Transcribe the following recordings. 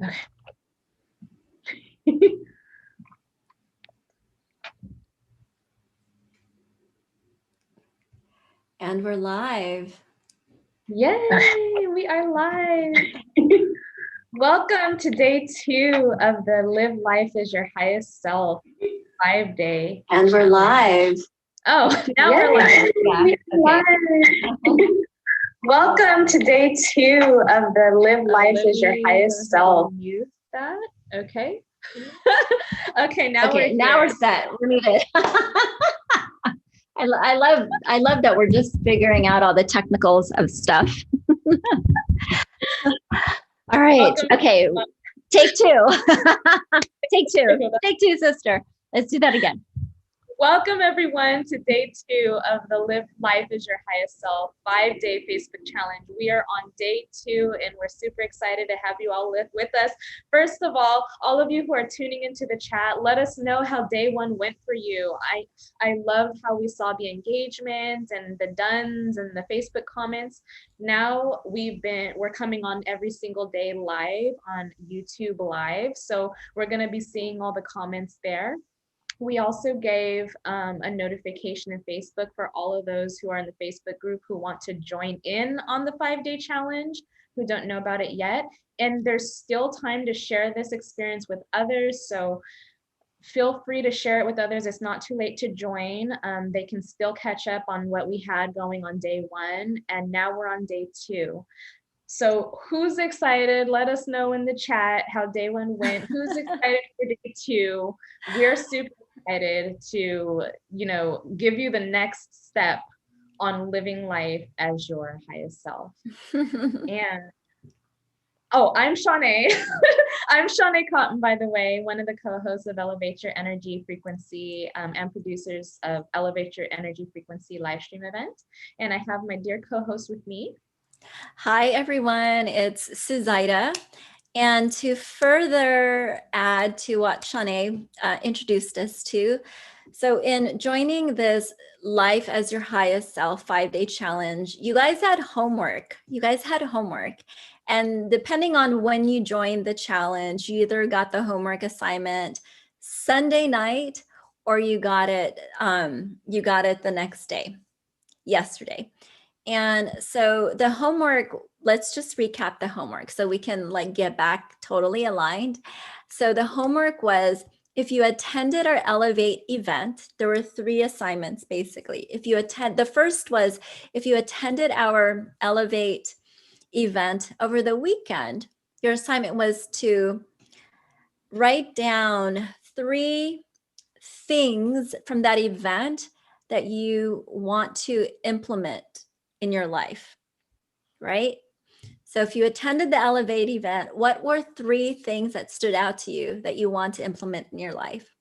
And we're live. Yay, we are live. Welcome to day 2 of the Live Life as Your Highest Self 5-day. And we're live. Oh, now we're live. Yeah. We are live. Welcome to day 2 of the Live Life as Your Highest Self. Use that. Okay. Okay, now we're set. We're muted. I love that we're just figuring out all the technicals of stuff. All right. Welcome. Okay. Take 2. Take 2. Take 2, sister. Let's do that again. Welcome everyone to day 2 of the Live Life as Your Highest Self 5-day Facebook challenge. We are on day 2 and we're super excited to have you all with us. First of all of you who are tuning into the chat, let us know how day 1 went for you. I love how we saw the engagement and the dones and the Facebook comments. Now we're coming on every single day live on YouTube Live. So we're going to be seeing all the comments there. We also gave a notification in Facebook for all of those who are in the Facebook group who want to join in on the 5-day challenge, who don't know about it yet. And there's still time to share this experience with others. So feel free to share it with others. It's not too late to join. They can still catch up on what we had going on day 1. And now we're on day 2. So who's excited? Let us know in the chat how day 1 went. Who's excited for day 2? We're super excited to, give you the next step on living life as your highest self. And I'm Shanae. I'm Shanae Cotton, by the way, one of the co-hosts of Elevate Your Energy Frequency and producers of Elevate Your Energy Frequency live stream event. And I have my dear co-host with me. Hi, everyone. It's Suzaida. And to further add to what Shanae introduced us to, so in joining this Life as Your Highest Self 5-day challenge, you guys had homework. And depending on when you joined the challenge, you either got the homework assignment Sunday night or you got it the next day, yesterday. And so the homework, let's just recap the homework so we can get back totally aligned. So the homework was, if you attended our Elevate event, there were 3 assignments basically. The first was, if you attended our Elevate event over the weekend, your assignment was to write down 3 things from that event that you want to implement in your life, right? So if you attended the Elevate event, what were 3 things that stood out to you that you want to implement in your life?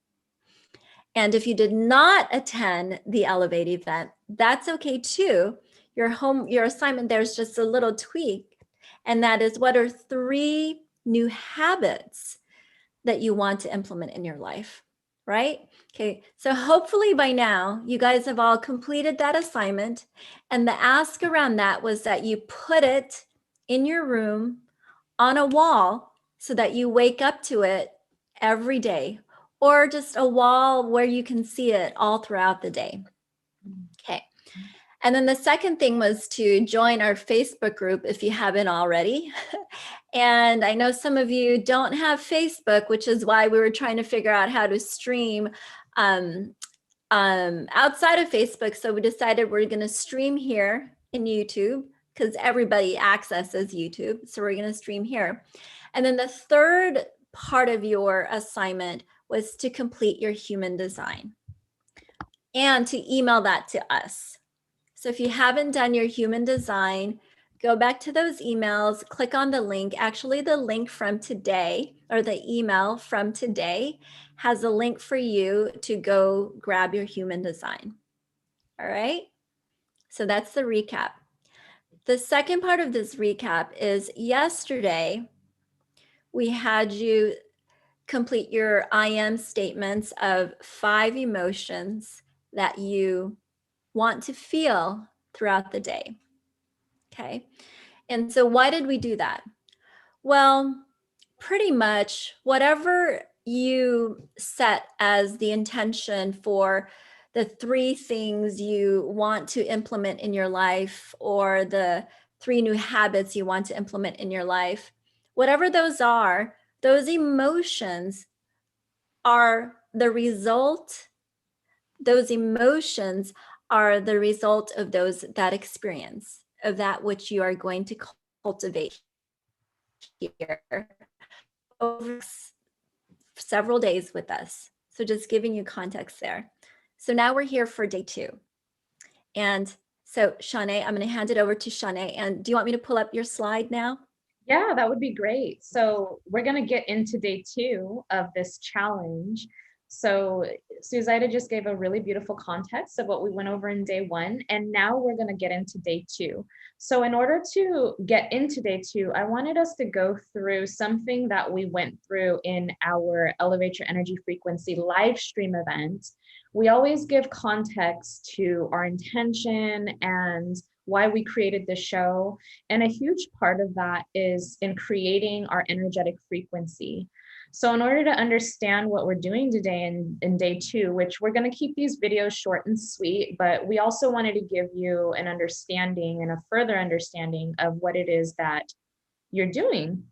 And if you did not attend the Elevate event, that's okay too. Your assignment there is just a little tweak. And that is, what are 3 new habits that you want to implement in your life, right? Okay, so hopefully by now you guys have all completed that assignment, and the ask around that was that you put it in your room on a wall so that you wake up to it every day, or just a wall where you can see it all throughout the day. Okay. And then the second thing was to join our Facebook group if you haven't already. And I know some of you don't have Facebook, which is why we were trying to figure out how to stream outside of Facebook. So we decided we're going to stream here in YouTube because everybody accesses YouTube. So we're going to stream here. And then the third part of your assignment was to complete your human design and to email that to us. So if you haven't done your human design, go back to those emails, click on the link. Actually, the link from today, or the email from today, has a link for you to go grab your human design. All right? So that's the recap. The second part of this recap is, yesterday, we had you complete your I am statements of 5 emotions that you want to feel throughout the day. Okay. And so why did we do that? Well, pretty much whatever you set as the intention for the 3 things you want to implement in your life, or the 3 new habits you want to implement in your life, whatever those are, those emotions are the result. Those emotions are the result of that experience, of that which you are going to cultivate here over several days with us. So just giving you context there. So now we're here for day 2. And so Shanae, I'm going to hand it over to Shanae. And do you want me to pull up your slide now? Yeah, that would be great. So we're going to get into day 2 of this challenge. So Suzaida just gave a really beautiful context of what we went over in day 1, and now we're going to get into day 2. So in order to get into day 2, I wanted us to go through something that we went through in our Elevate Your Energy Frequency live stream event. We always give context to our intention and why we created the show. And a huge part of that is in creating our energetic frequency. So in order to understand what we're doing today in day 2, which we're going to keep these videos short and sweet, but we also wanted to give you an understanding and a further understanding of what it is that you're doing.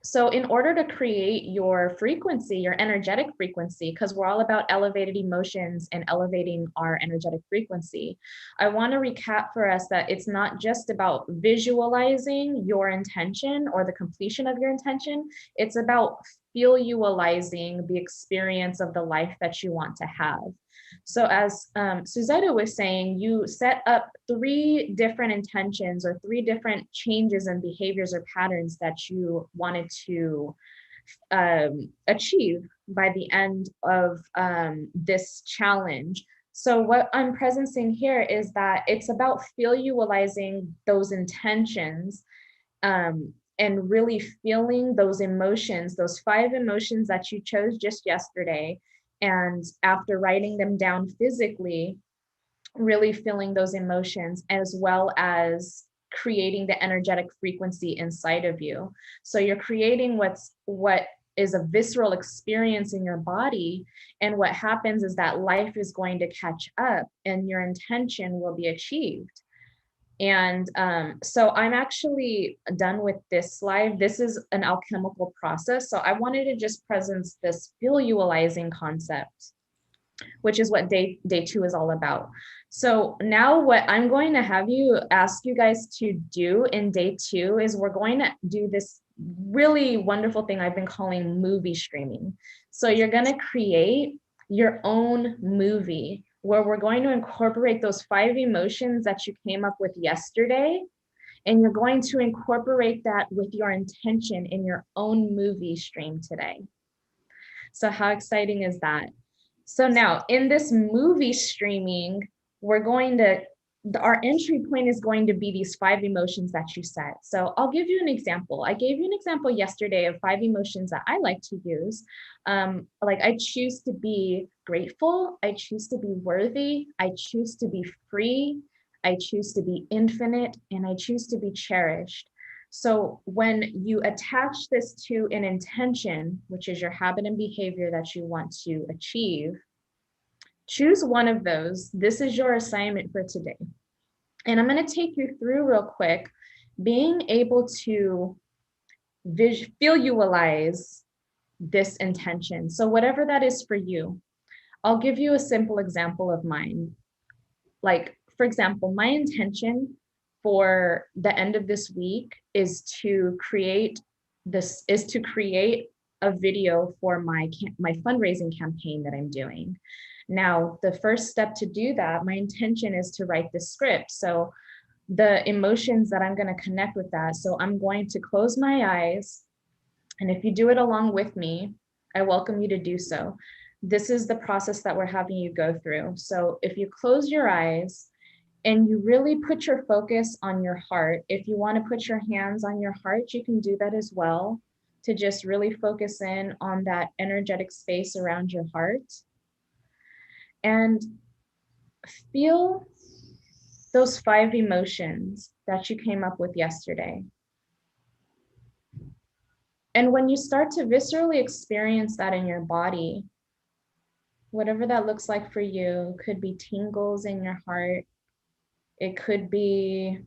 So in order to create your frequency, your energetic frequency, because we're all about elevated emotions and elevating our energetic frequency, I want to recap for us that it's not just about visualizing your intention or the completion of your intention. It's about feeling the experience of the life that you want to have. So as Suzaida was saying, you set up 3 different intentions or 3 different changes in behaviors or patterns that you wanted to achieve by the end of this challenge. So what I'm presencing here is that it's about visualizing those intentions and really feeling those emotions, those 5 emotions that you chose just yesterday. And after writing them down physically, really feeling those emotions, as well as creating the energetic frequency inside of you. So you're creating what is a visceral experience in your body. And what happens is that life is going to catch up and your intention will be achieved. And so I'm actually done with this slide. This is an alchemical process. So I wanted to just present this visualizing concept, which is what day 2 is all about. So now what I'm going to have you ask you guys to do in day 2 is we're going to do this really wonderful thing I've been calling movie streaming. So you're going to create your own movie where we're going to incorporate those 5 emotions that you came up with yesterday, and you're going to incorporate that with your intention in your own movie stream today. So how exciting is that? So now in this movie streaming, our entry point is going to be these 5 emotions that you set. So I'll give you an example. I gave you an example yesterday of 5 emotions that I like to use. Like I choose to be grateful. I choose to be worthy. I choose to be free. I choose to be infinite, and I choose to be cherished. So when you attach this to an intention, which is your habit and behavior that you want to achieve, choose one of those. This is your assignment for today. And I'm going to take you through real quick, being able to visualize this intention. So whatever that is for you, I'll give you a simple example of mine. Like, for example, my intention for the end of this week is to create a video for my fundraising campaign that I'm doing. Now, the first step to do that, my intention is to write the script. So the emotions that I'm going to connect with that. So I'm going to close my eyes. And if you do it along with me, I welcome you to do so. This is the process that we're having you go through. So if you close your eyes and you really put your focus on your heart, if you want to put your hands on your heart, you can do that as well, to just really focus in on that energetic space around your heart. And feel those 5 emotions that you came up with yesterday. And when you start to viscerally experience that in your body, whatever that looks like for you, could be tingles in your heart, it could be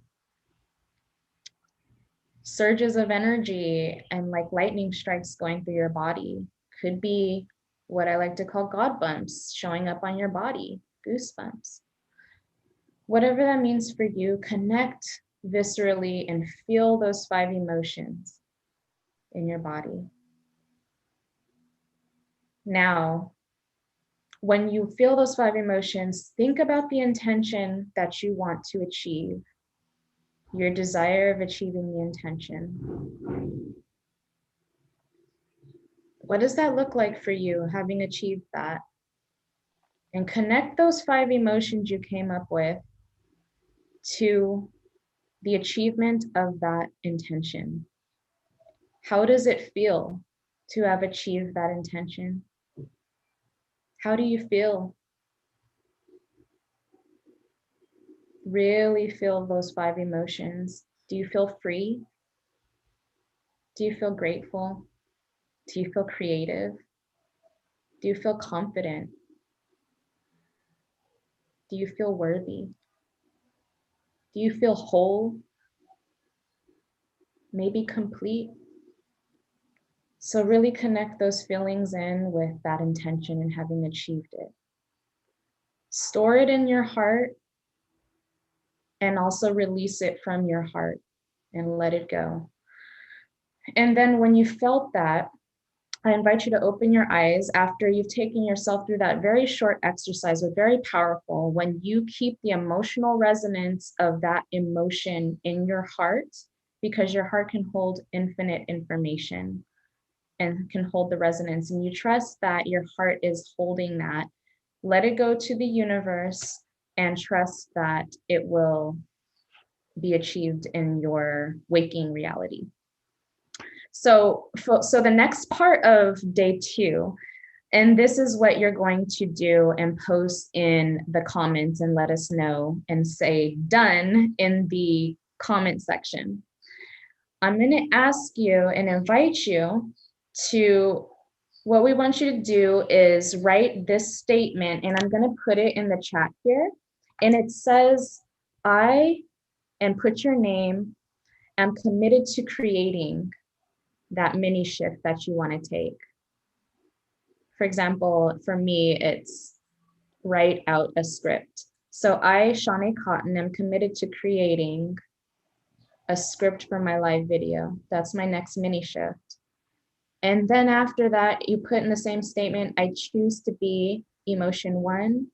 surges of energy and like lightning strikes going through your body, could be what I like to call God bumps showing up on your body, goosebumps. Whatever that means for you, connect viscerally and feel those 5 emotions in your body. Now, when you feel those 5 emotions, think about the intention that you want to achieve, your desire of achieving the intention. What does that look like for you, having achieved that? And connect those 5 emotions you came up with to the achievement of that intention. How does it feel to have achieved that intention? How do you feel? Really feel those 5 emotions. Do you feel free? Do you feel grateful? Do you feel creative? Do you feel confident? Do you feel worthy? Do you feel whole? Maybe complete? So really connect those feelings in with that intention and having achieved it. Store it in your heart and also release it from your heart and let it go. And then when you felt that, I invite you to open your eyes after you've taken yourself through that very short exercise, but very powerful. When you keep the emotional resonance of that emotion in your heart, because your heart can hold infinite information and can hold the resonance, and you trust that your heart is holding that, let it go to the universe and trust that it will be achieved in your waking reality. So the next part of day 2, and this is what you're going to do and post in the comments and let us know and say done in the comment section. I'm going to ask you and invite you to, what we want you to do is write this statement, and I'm going to put it in the chat here. And it says, and put your name, am committed to creating that mini shift that you want to take. For example, for me, it's write out a script. So I, Shanae Cotton, am committed to creating a script for my live video. That's my next mini shift. And then after that, you put in the same statement, I choose to be emotion 1,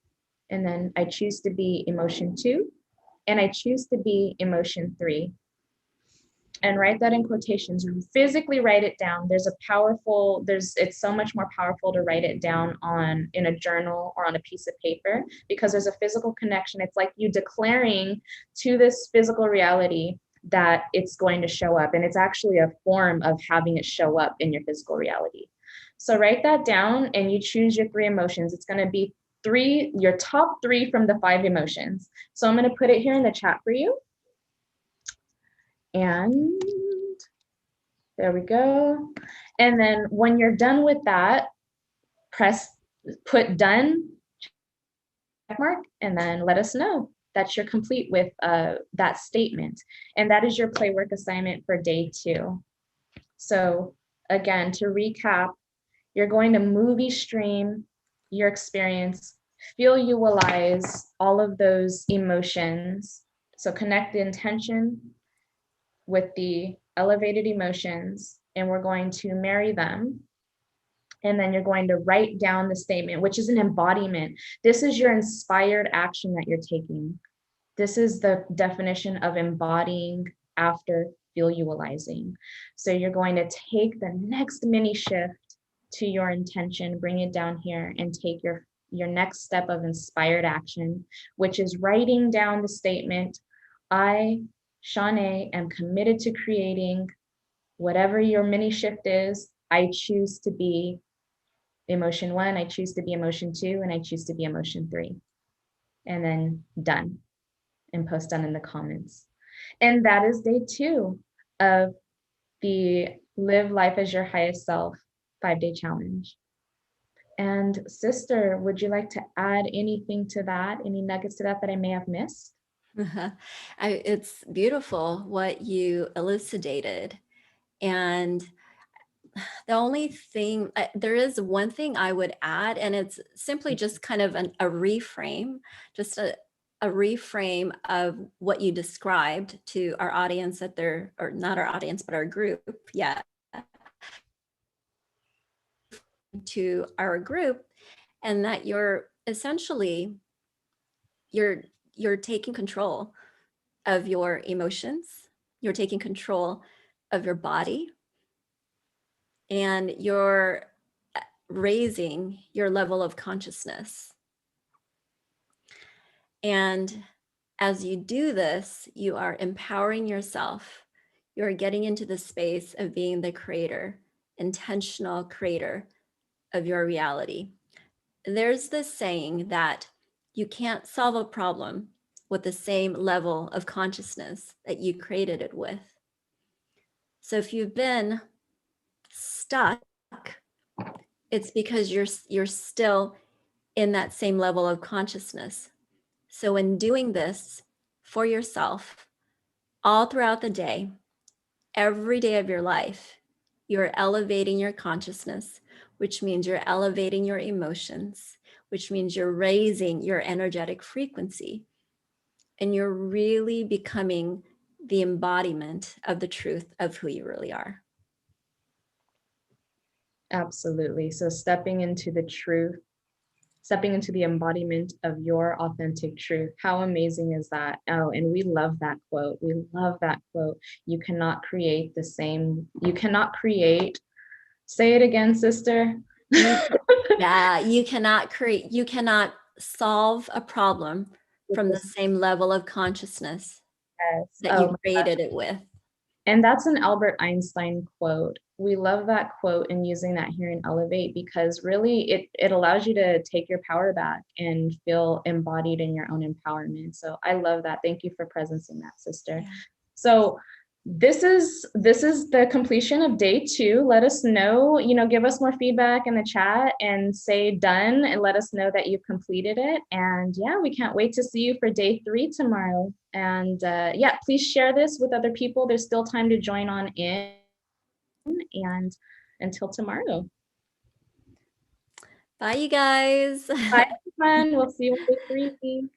and then I choose to be emotion 2, and I choose to be emotion 3. And write that in quotations. Physically write it down. It's so much more powerful to write it down in a journal or on a piece of paper, because there's a physical connection. It's like you declaring to this physical reality that it's going to show up, and it's actually a form of having it show up in your physical reality. So write that down and you choose your 3 emotions. It's going to be your top 3 from the 5 emotions. So I'm going to put it here in the chat for you. And there we go. And then when you're done with that, put done, check mark, and then let us know that you're complete with that statement. And that is your playwork assignment for day 2. So again, to recap, you're going to movie stream your experience, feel-ualize all of those emotions. So connect the intention with the elevated emotions, and we're going to marry them. And then you're going to write down the statement, which is an embodiment. This is your inspired action that you're taking. This is the definition of embodying after feel-ualizing. So you're going to take the next mini shift to your intention, bring it down here, and take your next step of inspired action, which is writing down the statement, I, Shanae, am committed to creating whatever your mini shift is. I choose to be emotion 1, I choose to be emotion 2, and I choose to be emotion 3. And then done, and post done in the comments. And that is day 2 of the Live life as your highest self, 5-day challenge. And sister, would you like to add anything to that? Any nuggets to that that I may have missed? It's beautiful what you elucidated. And the only thing, there is one thing I would add, and it's simply just kind of a reframe, just a reframe of what you described to our audience that they're, or not our audience, but our group. Yeah. To our group, and that you're essentially, you're taking control of your emotions, you're taking control of your body, and you're raising your level of consciousness. And as you do this, you are empowering yourself. You're getting into the space of being the creator, intentional creator of your reality. There's this saying that you can't solve a problem with the same level of consciousness that you created it with. So if you've been stuck, it's because you're still in that same level of consciousness. So in doing this for yourself all throughout the day, every day of your life, you're elevating your consciousness, which means you're elevating your emotions, which means you're raising your energetic frequency, and you're really becoming the embodiment of the truth of who you really are. Absolutely. So stepping into the truth, stepping into the embodiment of your authentic truth. How amazing is that? Oh, and we love that quote. We love that quote. You cannot create the same, you cannot create, say it again, sister. Yeah, you cannot solve a problem from the same level of consciousness Yes. that Oh, you created it with. and that's an Albert Einstein quote. We love that quote and using that here in Elevate because really it allows you to take your power back and feel embodied in your own empowerment. So I love that. Thank you for presencing that, sister. Yeah. So this is the completion of day 2. Let us know, give us more feedback in the chat and say done and let us know that you've completed it. And yeah, we can't wait to see you for day 3 tomorrow. And yeah, please share this with other people. There's still time to join on in. And until tomorrow. Bye, you guys. Bye, everyone. We'll see you on day 3.